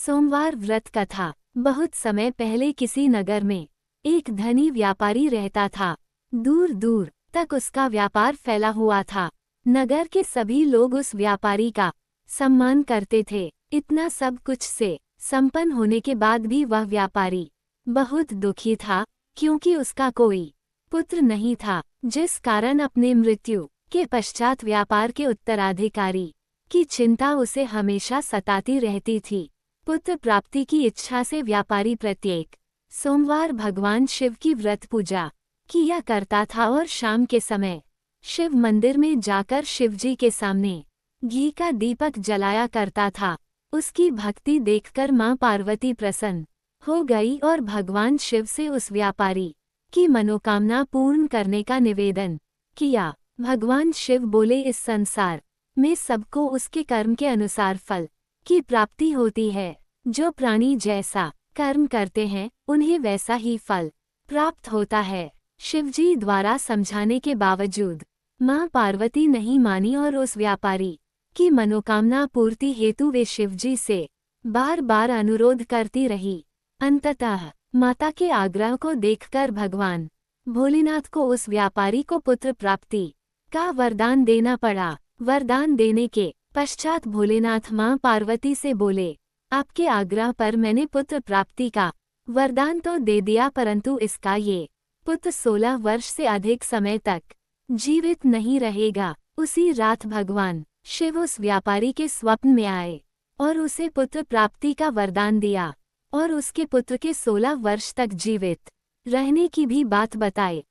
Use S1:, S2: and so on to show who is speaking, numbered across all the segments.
S1: सोमवार व्रत कथा। बहुत समय पहले किसी नगर में एक धनी व्यापारी रहता था। दूर दूर तक उसका व्यापार फैला हुआ था। नगर के सभी लोग उस व्यापारी का सम्मान करते थे। इतना सब कुछ से संपन्न होने के बाद भी वह व्यापारी बहुत दुखी था, क्योंकि उसका कोई पुत्र नहीं था, जिस कारण अपने मृत्यु के पश्चात व्यापार के उत्तराधिकारी की चिंता उसे हमेशा सताती रहती थी। पुत्र प्राप्ति की इच्छा से व्यापारी प्रत्येक सोमवार भगवान शिव की व्रत पूजा किया करता था और शाम के समय शिव मंदिर में जाकर शिवजी के सामने घी का दीपक जलाया करता था। उसकी भक्ति देखकर मां पार्वती प्रसन्न हो गई और भगवान शिव से उस व्यापारी की मनोकामना पूर्ण करने का निवेदन किया। भगवान शिव बोले, इस संसार में सबको उसके कर्म के अनुसार फल की प्राप्ति होती है। जो प्राणी जैसा कर्म करते हैं उन्हें वैसा ही फल प्राप्त होता है। शिवजी द्वारा समझाने के बावजूद मां पार्वती नहीं मानी और उस व्यापारी की मनोकामना पूर्ति हेतु वे शिवजी से बार बार अनुरोध करती रही। अंततः माता के आग्रह को देखकर भगवान भोलेनाथ को उस व्यापारी को पुत्र प्राप्ति का वरदान देना पड़ा। वरदान देने के पश्चात भोलेनाथ मां पार्वती से बोले, आपके आग्रह पर मैंने पुत्र प्राप्ति का वरदान तो दे दिया, परंतु इसका ये पुत्र 16 वर्ष से अधिक समय तक जीवित नहीं रहेगा। उसी रात भगवान शिव उस व्यापारी के स्वप्न में आए और उसे पुत्र प्राप्ति का वरदान दिया और उसके पुत्र के 16 वर्ष तक जीवित रहने की भी बात बताए।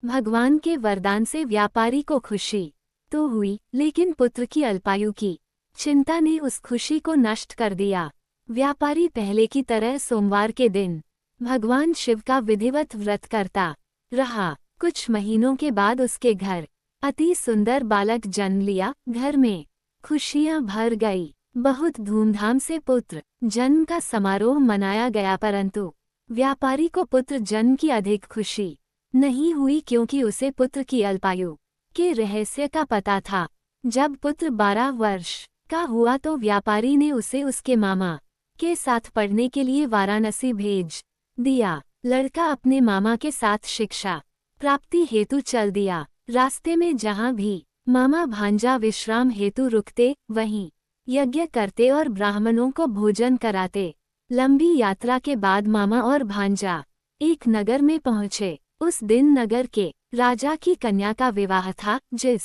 S1: भगवान के वरदान से व्यापारी को खुशी तो हुई, लेकिन पुत्र की अल्पायु की चिंता ने उस खुशी को नष्ट कर दिया। व्यापारी पहले की तरह सोमवार के दिन भगवान शिव का विधिवत व्रत करता रहा। कुछ महीनों के बाद उसके घर अति सुंदर बालक जन्म लिया। घर में खुशियां भर गई। बहुत धूमधाम से पुत्र जन्म का समारोह मनाया गया, परंतु व्यापारी को पुत्र जन्म की अधिक खुशी नहीं हुई, क्योंकि उसे पुत्र की अल्पायु के रहस्य का पता था। जब पुत्र 12 वर्ष का हुआ तो व्यापारी ने उसे उसके मामा के साथ पढ़ने के लिए वाराणसी भेज दिया। लड़का अपने मामा के साथ शिक्षा प्राप्ति हेतु चल दिया। रास्ते में जहाँ भी मामा भांजा विश्राम हेतु रुकते, वहीं यज्ञ करते और ब्राह्मणों को भोजन कराते। लंबी यात्रा के बाद मामा और भांजा एक नगर में पहुँचे। उस दिन नगर के राजा की कन्या का विवाह था, जिस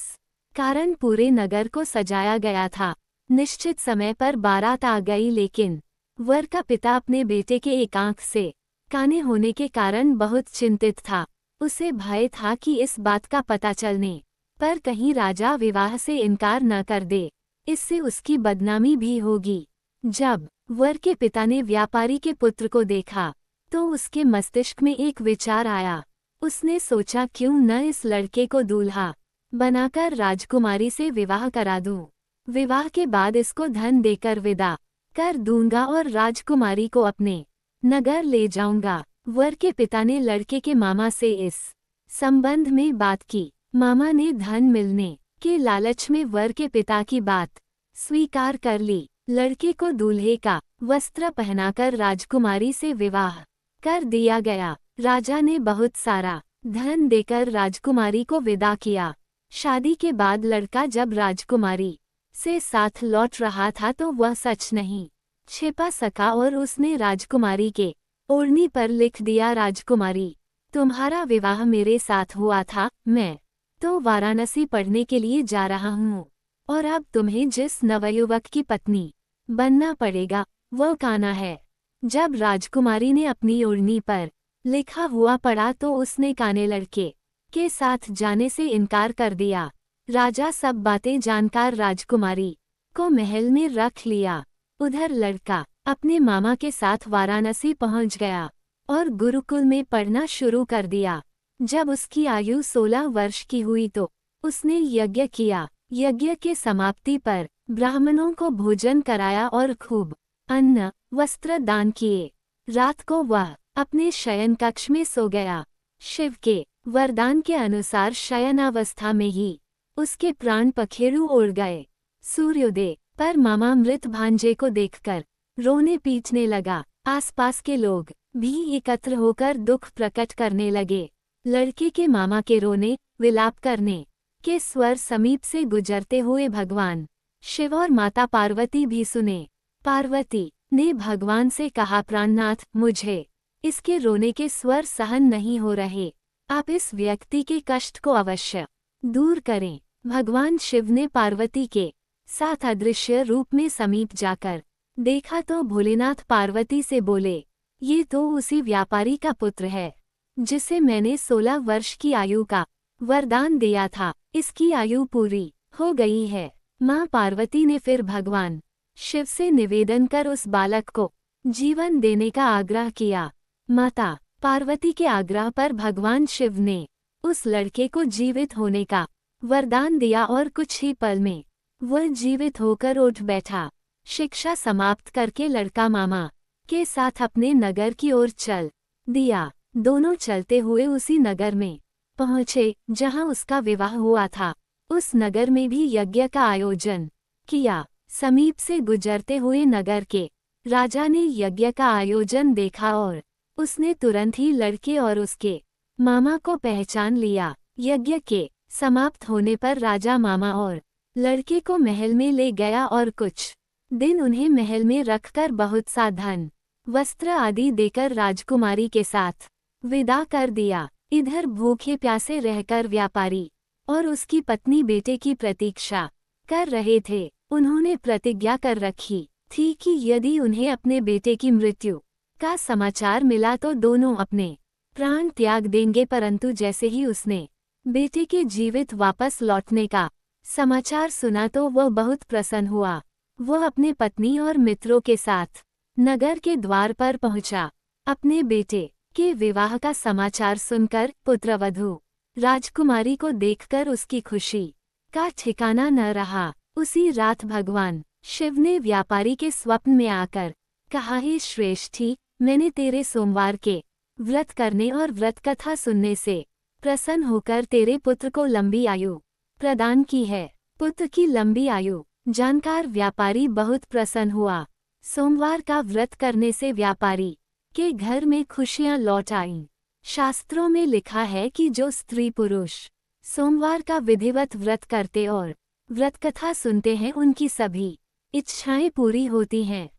S1: कारण पूरे नगर को सजाया गया था। निश्चित समय पर बारात आ गई, लेकिन वर का पिता अपने बेटे के एक आंख से काने होने के कारण बहुत चिंतित था। उसे भय था कि इस बात का पता चलने पर कहीं राजा विवाह से इनकार न कर दे, इससे उसकी बदनामी भी होगी। जब वर के पिता ने व्यापारी के पुत्र को देखा तो उसके मस्तिष्क में एक विचार आया। उसने सोचा, क्यों न इस लड़के को दूल्हा बनाकर राजकुमारी से विवाह करा दूं। विवाह के बाद इसको धन देकर विदा कर दूंगा और राजकुमारी को अपने नगर ले जाऊंगा। वर के पिता ने लड़के के मामा से इस संबंध में बात की। मामा ने धन मिलने के लालच में वर के पिता की बात स्वीकार कर ली। लड़के को दूल्हे का वस्त्र पहनाकर राजकुमारी से विवाह कर दिया गया। राजा ने बहुत सारा धन देकर राजकुमारी को विदा किया। शादी के बाद लड़का जब राजकुमारी से साथ लौट रहा था तो वह सच नहीं छिपा सका और उसने राजकुमारी के ओढ़नी पर लिख दिया, राजकुमारी, तुम्हारा विवाह मेरे साथ हुआ था। मैं तो वाराणसी पढ़ने के लिए जा रहा हूँ और अब तुम्हें जिस नवयुवक की पत्नी बनना पड़ेगा वो कान्हा है। जब राजकुमारी ने अपनी ओढ़नी पर लिखा हुआ पढ़ा तो उसने काने लड़के के साथ जाने से इनकार कर दिया। राजा सब बातें जानकर राजकुमारी को महल में रख लिया। उधर लड़का अपने मामा के साथ वाराणसी पहुंच गया और गुरुकुल में पढ़ना शुरू कर दिया। जब उसकी आयु 16 वर्ष की हुई तो उसने यज्ञ किया। यज्ञ के समाप्ति पर ब्राह्मणों को भोजन कराया और खूब अन्न वस्त्र दान किए। रात को वह अपने शयन कक्ष में सो गया। शिव के वरदान के अनुसार शयनावस्था में ही उसके प्राण पखेरु उड़ गए। सूर्योदय पर मामा मृत भांजे को देखकर रोने पीटने लगा। आसपास के लोग भी एकत्र होकर दुख प्रकट करने लगे। लड़के के मामा के रोने विलाप करने के स्वर समीप से गुजरते हुए भगवान शिव और माता पार्वती भी सुने। पार्वती ने भगवान से कहा, प्राणनाथ, मुझे इसके रोने के स्वर सहन नहीं हो रहे, आप इस व्यक्ति के कष्ट को अवश्य दूर करें। भगवान शिव ने पार्वती के साथ अदृश्य रूप में समीप जाकर देखा तो भोलेनाथ पार्वती से बोले, ये तो उसी व्यापारी का पुत्र है जिसे मैंने 16 वर्ष की आयु का वरदान दिया था। इसकी आयु पूरी हो गई है। मां पार्वती ने फिर भगवान शिव से निवेदन कर उस बालक को जीवन देने का आग्रह किया। माता पार्वती के आग्रह पर भगवान शिव ने उस लड़के को जीवित होने का वरदान दिया और कुछ ही पल में वह जीवित होकर उठ बैठा। शिक्षा समाप्त करके लड़का मामा के साथ अपने नगर की ओर चल दिया। दोनों चलते हुए उसी नगर में पहुंचे जहां उसका विवाह हुआ था। उस नगर में भी यज्ञ का आयोजन किया। समीप से गुजरते हुए नगर के राजा ने यज्ञ का आयोजन देखा और उसने तुरंत ही लड़के और उसके मामा को पहचान लिया। यज्ञ के समाप्त होने पर राजा मामा और लड़के को महल में ले गया और कुछ दिन उन्हें महल में रखकर बहुत सा धन वस्त्र आदि देकर राजकुमारी के साथ विदा कर दिया। इधर भूखे प्यासे रहकर व्यापारी और उसकी पत्नी बेटे की प्रतीक्षा कर रहे थे। उन्होंने प्रतिज्ञा कर रखी थी कि यदि उन्हें अपने बेटे की मृत्यु का समाचार मिला तो दोनों अपने प्राण त्याग देंगे, परंतु जैसे ही उसने बेटे के जीवित वापस लौटने का समाचार सुना तो वह बहुत प्रसन्न हुआ। वह अपने पत्नी और मित्रों के साथ नगर के द्वार पर पहुंचा। अपने बेटे के विवाह का समाचार सुनकर पुत्रवधू राजकुमारी को देखकर उसकी खुशी का ठिकाना न रहा। उसी रात भगवान शिव ने व्यापारी के स्वप्न में आकर कहा, हे श्रेष्ठी, मैंने तेरे सोमवार के व्रत करने और व्रत कथा सुनने से प्रसन्न होकर तेरे पुत्र को लंबी आयु प्रदान की है। पुत्र की लंबी आयु जानकर व्यापारी बहुत प्रसन्न हुआ। सोमवार का व्रत करने से व्यापारी के घर में खुशियां लौट आईं। शास्त्रों में लिखा है कि जो स्त्री पुरुष सोमवार का विधिवत व्रत करते और व्रत कथा सुनते हैं उनकी सभी इच्छाएं पूरी होती हैं।